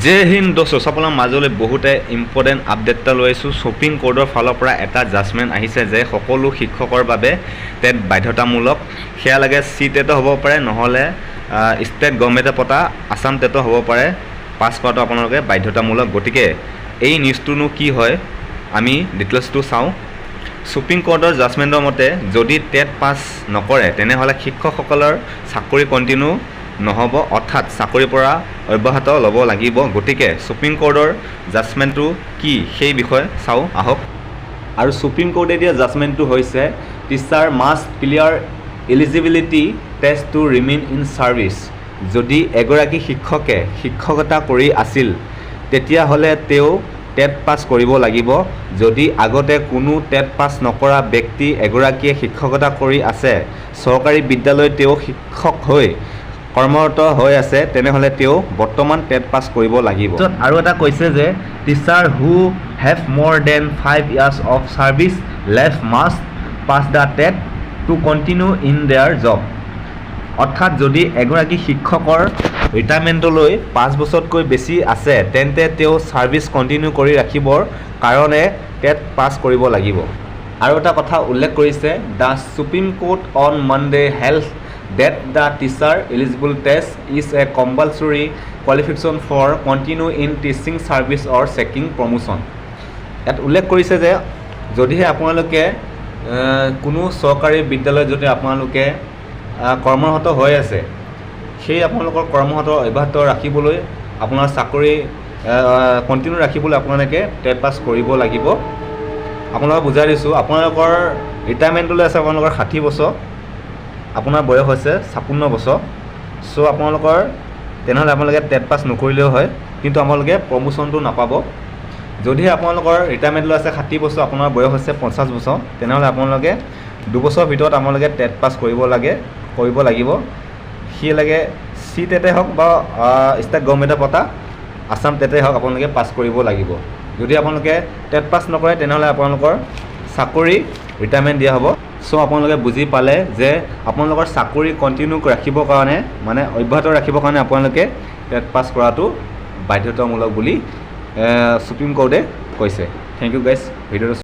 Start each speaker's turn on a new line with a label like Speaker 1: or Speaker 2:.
Speaker 1: জয় হিন্দ দোস্ত আপোনাৰ মাজলৈ বহুতে ইম্পৰ্টেণ্ট আপডেট এটা লৈ আহিছোঁ। সুপ্ৰিম কোৰ্টৰ ফালৰ পৰা এটা জাজমেণ্ট আহিছে যে সকলো শিক্ষকৰ বাবে টেট বাধ্যতামূলক। সেয়া লাগে চি টেটো হ'ব পাৰে, নহ'লে ষ্টেট গভৰ্ণমেণ্টে পতা আছাম টেটো হ'ব পাৰে। পাছ কৰাটো আপোনালোকে বাধ্যতামূলক। গতিকে এই নিউজটোনো কি হয় আমি ডিটেইলছটো চাওঁ। সুপ্ৰিম কোৰ্টৰ জাজমেণ্টৰ মতে যদি টেট পাছ নকৰে তেনেহ'লে শিক্ষকসকলৰ চাকৰি কণ্টিনিউ নহ'ব, অৰ্থাৎ চাকৰিৰ পৰা অব্যাহত ল'ব লাগিব। গতিকে সুপ্ৰিম কোৰ্টৰ জাজমেণ্টটো কি সেই বিষয়ে চাওঁ আহক। আৰু সুপ্ৰিম কোৰ্টে দিয়া জাজমেণ্টটো হৈছে teacher must clear eligibility test to remain in service. যদি এগৰাকী শিক্ষকে শিক্ষকতা কৰি আছিল তেতিয়াহ'লে তেওঁ টেট পাছ কৰিব লাগিব। যদি আগতে কোনো টেট পাছ নকৰা ব্যক্তি এগৰাকীয়ে শিক্ষকতা কৰি আছে, চৰকাৰী বিদ্যালয়ত তেওঁ শিক্ষক হৈ কৰ্মৰত হৈ আছে, তেনেহ'লে তেওঁ বৰ্তমান টেট পাছ কৰিব লাগিব। আৰু এটা কৈছে যে teacher who have more than 5 years of service left must pass the TET to continue in their job. অৰ্থাৎ যদি এগৰাকী শিক্ষকৰ ৰিটায়াৰমেণ্টলৈ 5 বছৰতকৈ বেছি আছে তেন্তে তেওঁ ছাৰ্ভিচ কণ্টিনিউ কৰি ৰাখিবৰ কাৰণে টেট পাছ কৰিব লাগিব। আৰু এটা কথা উল্লেখ কৰিছে, the supreme court on Monday held that the teacher eligible test is a compulsory qualification for continue in teaching service or seeking promotion। ইয়াত উল্লেখ কৰিছে যে যদিহে আপোনালোকে কোনো চৰকাৰী বিদ্যালয়ত যদি আপোনালোকে কৰ্মৰত হৈ আছে, সেই আপোনালোকৰ কৰ্মৰত অব্যাহত ৰাখিবলৈ আপোনাৰ চাকৰি কণ্টিনিউ ৰাখিবলৈ আপোনালোকে টেট পাছ কৰিব লাগিব। আপোনালোকক বুজাই দিছোঁ, আপোনালোকৰ ৰিটায়াৰমেণ্টলৈ আছে আপোনালোকৰ 60 বছৰ, আপোনাৰ বয়স হৈছে 56 বছৰ। চ' আপোনালোকৰ তেনেহ'লে আপোনালোকে টেট পাছ নকৰিলেও হয়, কিন্তু আপোনালোকে প্ৰমোশ্যনটো নাপাব। যদিহে আপোনালোকৰ ৰিটায়াৰমেণ্ট আছে 60 বছৰ, আপোনাৰ বয়স হৈছে 50 বছৰ, তেনেহ'লে আপোনালোকে 2 বছৰৰ ভিতৰত আপোনালোকে টেট পাছ কৰিব লাগিব। সি লাগে চি টেটে হওক বা ষ্টেট গভৰ্ণমেণ্টে পতা আছাম টেটে হওক, আপোনালোকে পাছ কৰিব লাগিব। যদি আপোনালোকে টেট পাছ নকৰে তেনেহ'লে আপোনালোকৰ চাকৰি ৰিটায়াৰমেণ্ট দিয়া হ'ব। চ' আপোনালোকে বুজি পালে যে আপোনালোকৰ চাকৰি কণ্টিনিউ ৰাখিবৰ কাৰণে মানে অব্যাহত ৰাখিবৰ কাৰণে আপোনালোকে টেট পাছ কৰাটো বাধ্যতামূলক বুলি সুপ্ৰিম কোৰ্টে কৈছে। থেংক ইউ গাইজ ভিডিঅ'টো